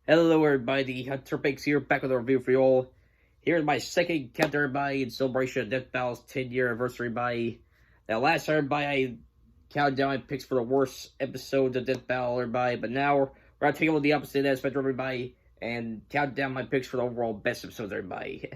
Hello everybody, Hunter Bakes here, back with a review for you all. Here's my second count everybody in celebration of Death Battle's 10-year anniversary everybody. Now last time everybody I counted down my picks for the worst episodes of Death Battle everybody, but now we're going to take a look at the opposite aspect of everybody and count down my picks for the overall best episodes everybody.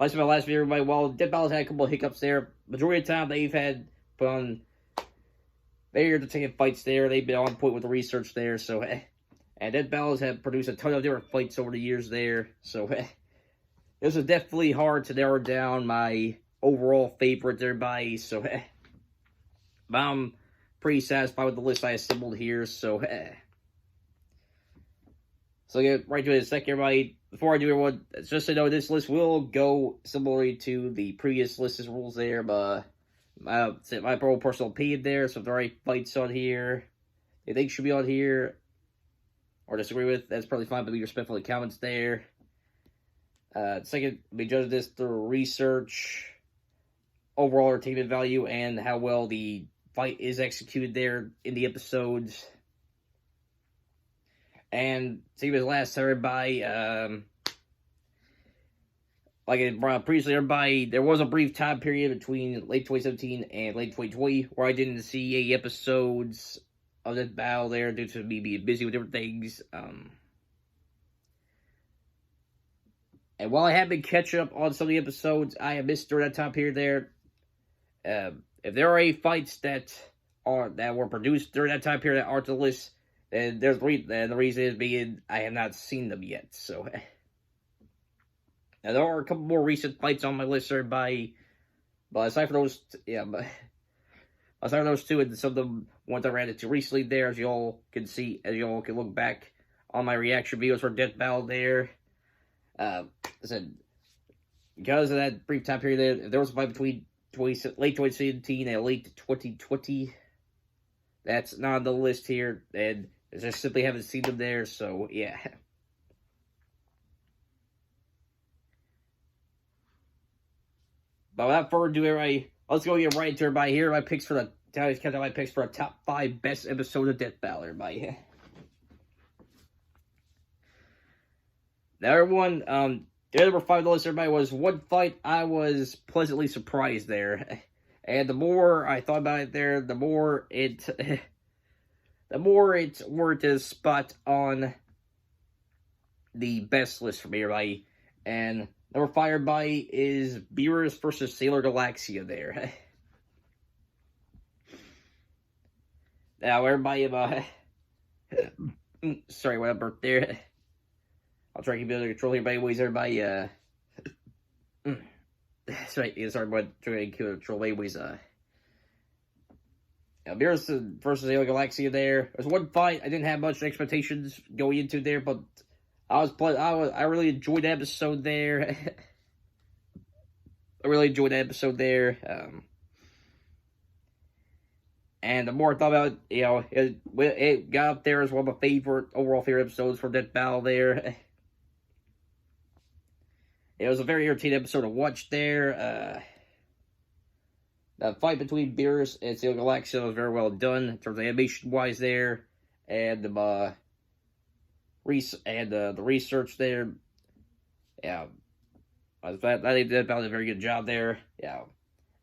Like my last video everybody, while Death Battle's had a couple of hiccups there, majority of the time they've had put on very entertaining fights there, they've been on point with the research there, so and Death Battles have produced a ton of different fights over the years there. So, this is definitely hard to narrow down my overall favorites, everybody. So, but I'm pretty satisfied with the list I assembled here. So, so get right to it in a second, everybody. Before I do, everyone, just so you know, this list will go similarly to the previous list's rules there. But my personal opinion there. So, if there are any fights on here they think should be on here, or disagree with, that's probably fine, but be respectful in the comments there. Second, we judge this through research, overall entertainment value, and how well the fight is executed there in the episodes. And same as last time, everybody, like I brought up previously, everybody, there was a brief time period between late 2017 and late 2020 where I didn't see any episodes of that battle there due to me being busy with different things. And while I have been catching up on some of the episodes I have missed during that time period there, if there are any fights that were produced during that time period that aren't on the list, then the reason is being I have not seen them yet. So now there are a couple more recent fights on my list, everybody. But aside from those, aside from those two, and some of them ones I ran into recently there, as y'all can see, as y'all can look back on my reaction videos for Death Battle there. I said, because of that brief time period there, if there was a fight between late 2017 and late 2020, that's not on the list here, and I just simply haven't seen them there, so yeah. But without further ado, everybody, let's go get right into everybody here. My picks for the top 5 best episodes of Death Battle, everybody. Now, everyone, the number 5 on the list, everybody, was one fight I was pleasantly surprised there. And the more I thought about it there, the more it worked as spot on the best list for me, everybody. And number 5, everybody, is Beerus versus Sailor Galaxia there. Now, everybody, sorry, what I burped there. I'll try to keep it under control here, but anyways, everybody, sorry, but trying to keep it under control, anyways, Beerus versus Sailor Galaxia there. There's one fight I didn't have much expectations going into there, but I really enjoyed the episode there. I really enjoyed the episode there. And the more I thought about it, it got up there as one of my overall favorite episodes for Death Battle there. It was a very entertaining episode to watch there. The fight between Beerus and Sailor Galaxia was very well done in terms of animation-wise there, and the research there. Yeah, I think Death Battle did a very good job there. Yeah,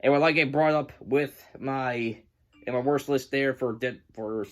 and like I brought up with my worst list there for going for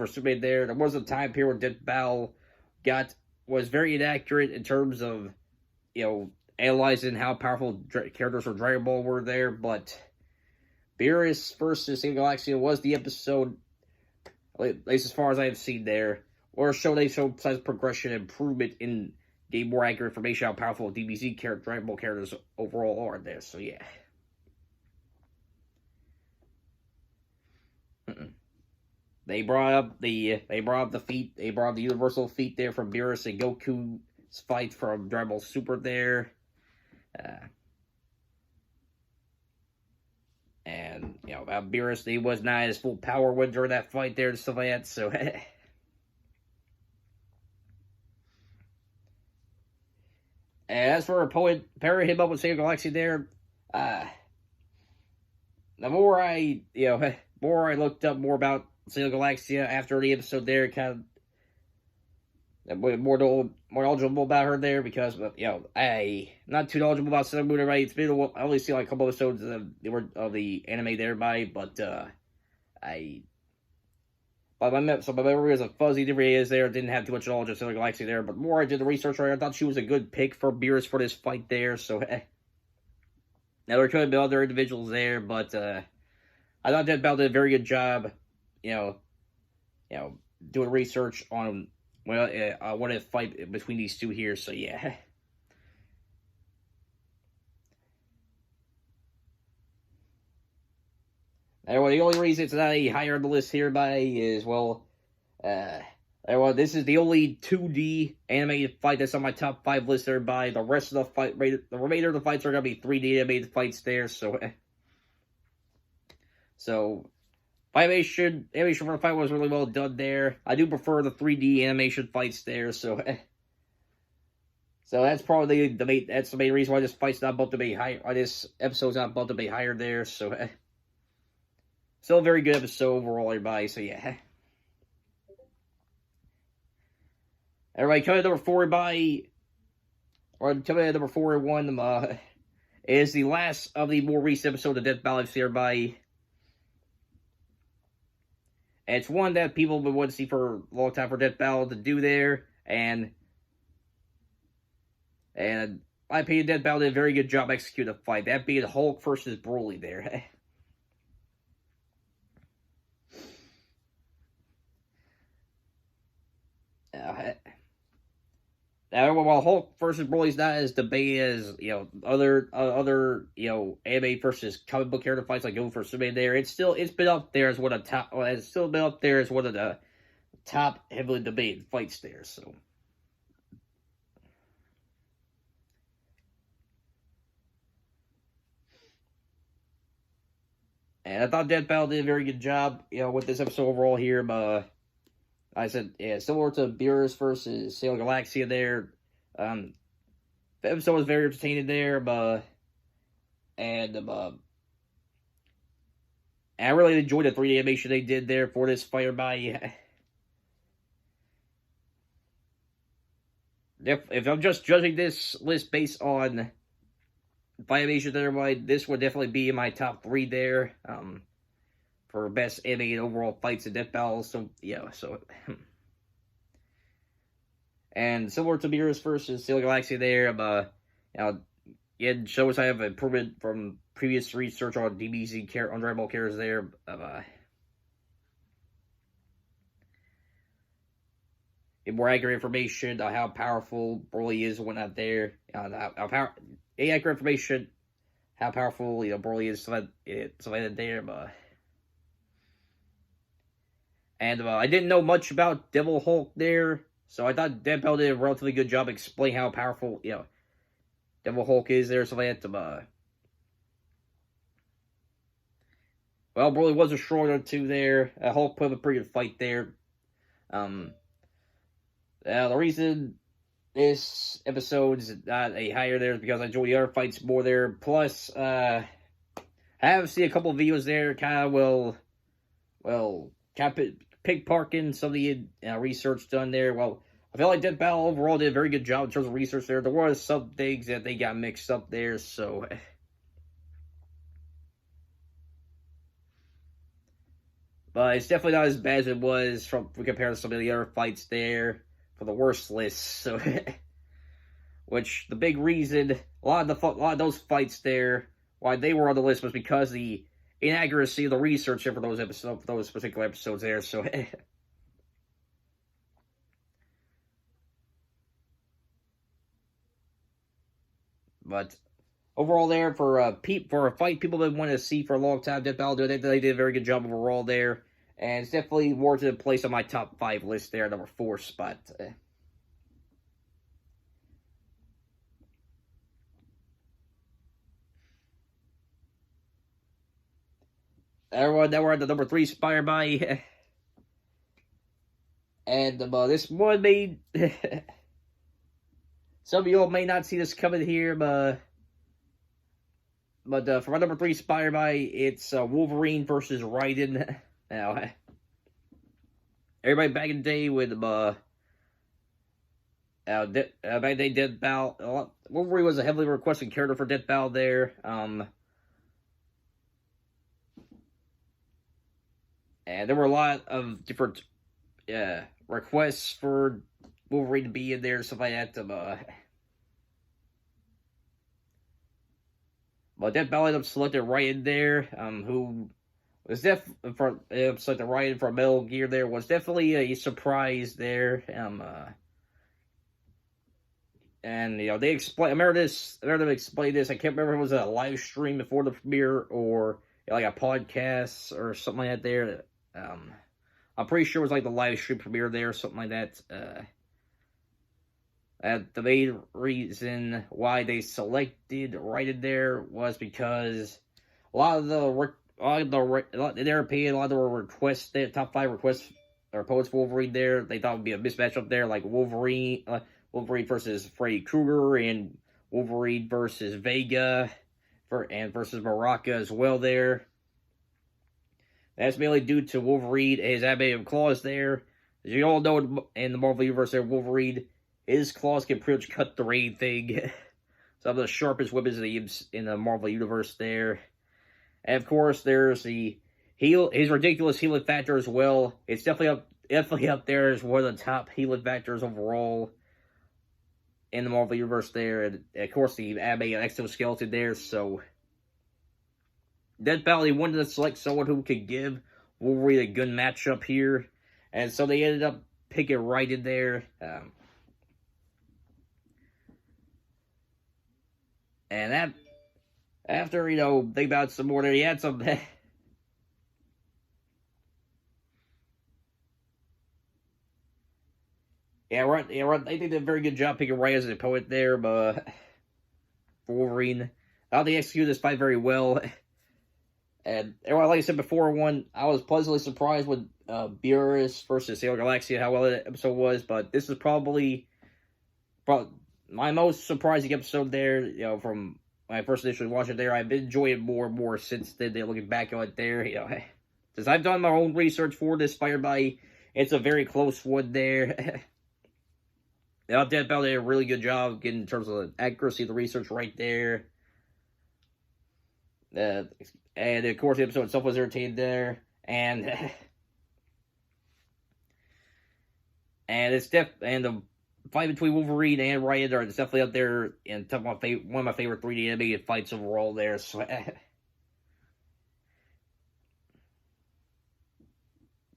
Superman there was a time period where Death Battle was very inaccurate in terms of analyzing how powerful characters from Dragon Ball were there, but Beerus versus Sailor Galaxia was the episode, at least as far as I have seen there, or they showed signs of progression and improvement in getting more accurate information how powerful Dragon Ball characters overall are there. So yeah. They brought up the universal feat there from Beerus and Goku's fight from Dragon Ball Super there. And about Beerus, he was not at his full power when during that fight there and stuff like that, so and as for pairing him up with Sailor Galaxia there, the more I looked up more about Sailor Galaxia after the episode there, kind more knowledgeable about her there because I not too knowledgeable about Sailor Moon. Right, it's been a while. I only seen like a couple episodes of the anime there by, but I. But my memory was a fuzzy. Different is there. Didn't have too much knowledge of Sailor Galaxia there. But more I did the research right, I thought she was a good pick for Beerus for this fight there. So now there could have been other individuals there, but I thought Deadpool did a very good job. Doing research on what a fight between these two here. So yeah. The only reason it's not higher on the list here by is this is the only 2D animated fight that's on my top 5 list there by. The rest of the remainder of the fights are gonna be 3D animated fights there. So animation for the fight was really well done there. I do prefer the 3D animation fights there, so that's probably the main reason why this fight's not about to be higher. Why this episode's not about to be higher there. So still a very good episode overall, everybody. So yeah. Everybody, coming to number 4 number 4 and 1 is the last of the more recent episode of Death Balance here by. And it's one that people have been wanting to see for a long time for Death Battle to do there. And in my opinion, Death Battle did a very good job executing the fight. That being Hulk versus Broly there. While Hulk versus Broly is not as debated as other anime versus comic book character fights like Goku versus Superman there, it's been up there as one of the top heavily debated fights there. So and I thought Death Battle did a very good job with this episode overall here, but. I said, yeah, similar to Beerus versus Sailor Galaxia there. The episode was very entertaining there, and I really enjoyed the 3D animation they did there for this fight by. If I'm just judging this list based on fight animation there, this would definitely be in my top 3 there. For best animated overall fights in Death Battle, so yeah, and similar to Beerus versus Sailor Galaxia there, it shows I have improvement from previous research on DBZ undriveable characters there, more accurate information on how powerful Broly is when not there, accurate information, how powerful Broly is, so that there, And I didn't know much about Devil Hulk there, so I thought Deadpool did a relatively good job explaining how powerful, Devil Hulk is there, so that, Broly was a shorter too there. Hulk put up a pretty good fight there. The reason this episode is not a higher there is because I enjoy the other fights more there. Plus, I have seen a couple of videos there, kind of pickpocketing some of the research done there. Well, I feel like Death Battle overall did a very good job in terms of research there. There were some things that they got mixed up there, so. But it's definitely not as bad as it was compared to some of the other fights there for the worst list. So, which the big reason a lot of those fights there, why they were on the list was because the inaccuracy of the research for those particular episodes there. So, but overall, there for a fight people have been wanting to see for a long time, Death Battle, they did a very good job overall there, and it's definitely warranted a place on my top 5 list there, number 4 spot. Everyone, now we're at the number 3 spot by, and this one made some of you may not see this coming here, but for my number 3 spot by, it's Wolverine versus Raiden. Now, everybody back in the day with Back then, Deathstroke, Wolverine was a heavily requested character for Deathstroke there. And there were a lot of different requests for Wolverine to be in there, stuff like that. But Deathstroke ended up selected right in there. Who was selected right in for Metal Gear? There was definitely a surprise there. And they explain. I remember this. I remember them explain this. I can't remember if it was a live stream before the premiere or like a podcast or something like that. There, I'm pretty sure it was like the live stream premiere there or something like that. The main reason why they selected right in there was because a lot of in their opinion, a lot of the requests, the top 5 requests or poets for Wolverine there, they thought would be a mismatch up there, like Wolverine versus Freddy Krueger and Wolverine versus Vega versus Baraka as well there. That's mainly due to Wolverine and his animated claws there. As you all know, in the Marvel Universe there, Wolverine, his claws can pretty much cut through anything. Some of the sharpest weapons in the Marvel Universe there. And of course, there's his ridiculous healing factor as well. It's definitely up there as one of the top healing factors overall in the Marvel Universe there. And of course, the animated exoskeleton there. So Deathstroke, they wanted to select someone who could give Wolverine a good matchup here. And so they ended up picking right in there. And that, after, think about it some more there, he had some... Yeah, right. They did a very good job picking right as a poet there, but for Wolverine, I thought they executed this fight very well. And like I said before, I was pleasantly surprised with Beerus versus Galaxia, how well that episode was. But this is probably my most surprising episode there. From when I first initially watched it there, I've been enjoying it more and more since then. Looking back on it there, since I've done my own research for this fight, it's a very close one there. Deathstroke did a really good job getting in terms of the accuracy of the research right there. And of course, the episode itself was entertaining there, and the fight between Wolverine and Ryan are definitely up there in one of my favorite 3D animated fights overall there. So,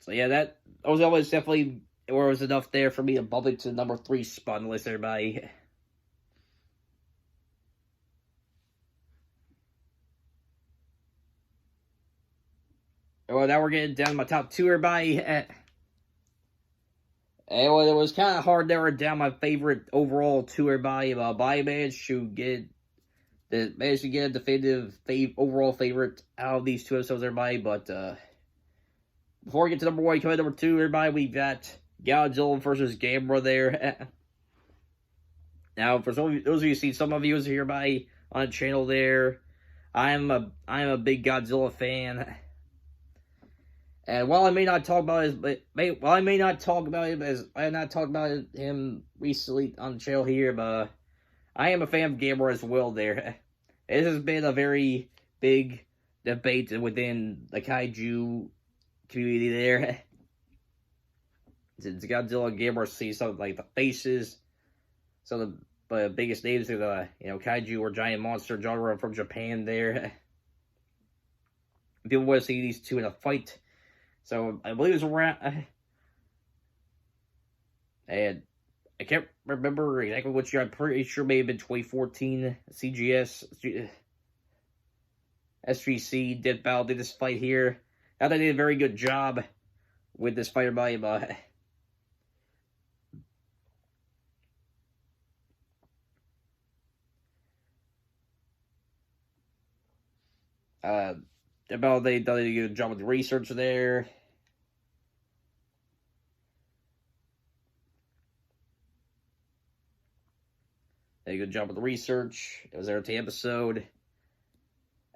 yeah, that was always definitely where it was enough there for me to bump it to the number 3 spot on the list, everybody. Well, now we're getting down to my top 2, everybody. And well, it was kind of hard to narrow down my favorite overall 2, everybody. But I managed to get a definitive overall favorite out of these 2 episodes, everybody. But before we get to number 1, coming number 2, everybody, we've got Godzilla versus Gamera there. Now, for those of you who see some of you here on the channel there, I'm a big Godzilla fan. And while I may not talk about him recently on the channel here, but I am a fan of Gamera as well there. It has been a very big debate within the kaiju community there. Since Godzilla and Gamera see some like the faces, some of the biggest names of the kaiju or giant monster genre from Japan there. People want to see these two in a fight. So I believe it was around, and I can't remember exactly which year. I'm pretty sure it may have been 2014. SGC Deadpool did this fight here. Now they did a very good job with this fight by Deadpool. They did a good job with the research there. Did a good job with the research. It was an entertaining episode.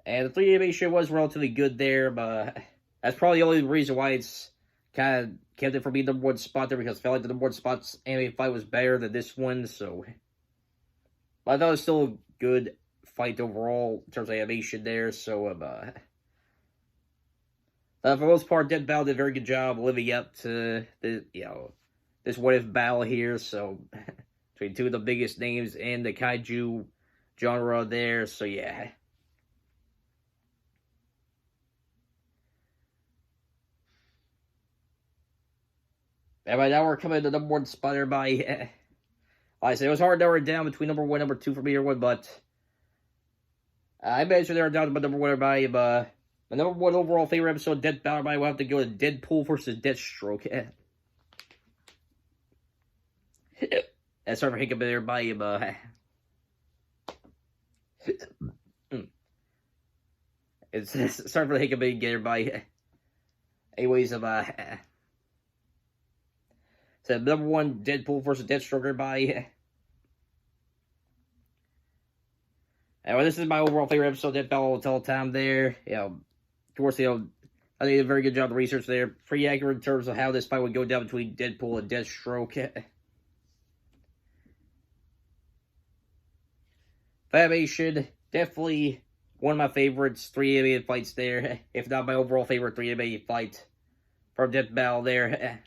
And the 3D animation was relatively good there, but that's probably the only reason why it's kind kept it from being the number one spot there because I felt like the number one spot's anime fight was better than this one, so. But I thought it was still a good fight overall in terms of animation there, so, for the most part, Deadpool did a very good job living up to the, this what-if battle here, so, between two of the biggest names in the kaiju genre there, so yeah. And right now we're coming to the number one spot, everybody. Like I said, it was hard to narrow it down between number one and number two for me, everyone, but I managed to narrow it down to my number one, everybody. My number one overall favorite episode of Deadpool, everybody, will have to go to Deadpool versus Deathstroke. That's sorry for hiccuping, everybody. It's sorry for the hiccuping again, everybody. Anyways, so number one, Deadpool versus Deathstroke, everybody. Anyway, this is my overall favorite episode of Deadpool all the time there. Of course, I did a very good job of research there. Pretty accurate in terms of how this fight would go down between Deadpool and Deathstroke. Animation, definitely one of my favorites. 3 animated fights there. If not my overall favorite 3 animated fight from Deadpool there.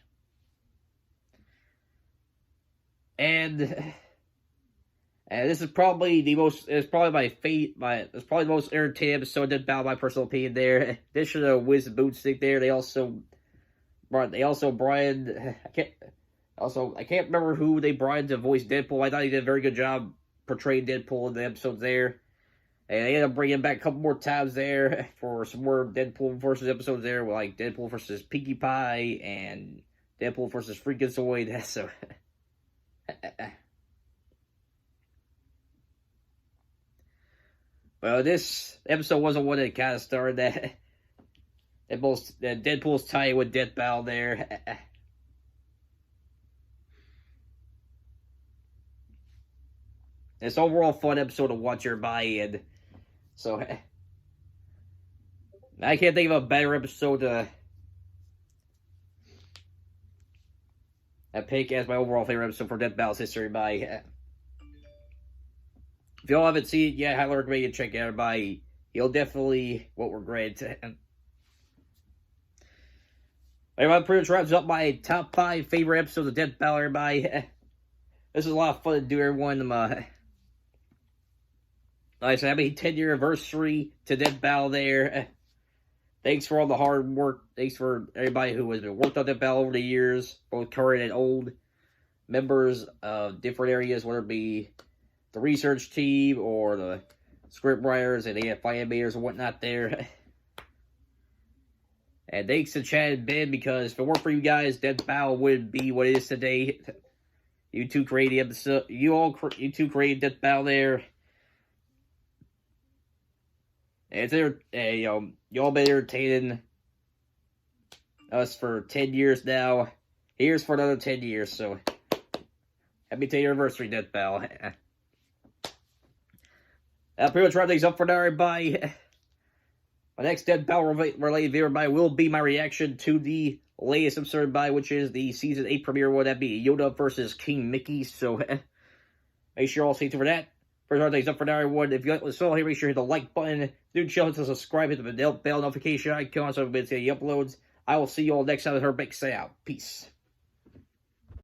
And this is probably the most. It's probably it's probably the most entertaining episode of Deadpool, my personal opinion. There, this should have Wiz Bootstick there. They also brought I can't remember who they brought in to voice Deadpool. I thought he did a very good job portraying Deadpool in the episodes there. And they ended up bringing him back a couple more times there for some more Deadpool versus episodes there, like Deadpool versus Pinkie Pie and Deadpool versus Freakazoid. So. Well, this episode wasn't one that kind of started that Deadpool's tie with Deadpool there. It's overall fun episode to watch, everybody, and so I can't think of a better episode to I pick as my overall favorite episode for Deadpool's history. If y'all haven't seen it yet, I highly recommend you check it out, everybody. You'll definitely won't regret it. Everybody, pretty much wraps up my top 5 favorite episodes of Deadpool, everybody. This is a lot of fun to do, everyone. Like I said, happy 10-year anniversary to Deadpool there. Thanks for all the hard work. Thanks for everybody who has been worked on Deadpool over the years, both current and old members of different areas, whether it be the research team or the script writers and AFI animators and whatnot there. And thanks to Chad and Ben, because if it weren't for you guys, Deadpool wouldn't be what it is today. You two created the episode. You two created Deadpool there. And y'all been entertaining us for 10 years now. Here's for another 10 years, so happy 10-year anniversary, Deadpool. That pretty much wraps things up for now, everybody. My next Deadpool-related video, everybody, will be my reaction to the latest episode, everybody, which is the Season 8 premiere, would that be Yoda versus King Mickey, so make sure you all stay tuned for that. First, wraps things up for now, everyone. If you like what saw here, make sure you hit the like button. Do chill to subscribe, hit the bell notification icon so everybody see the uploads. I will see you all next time with her big say out. Peace.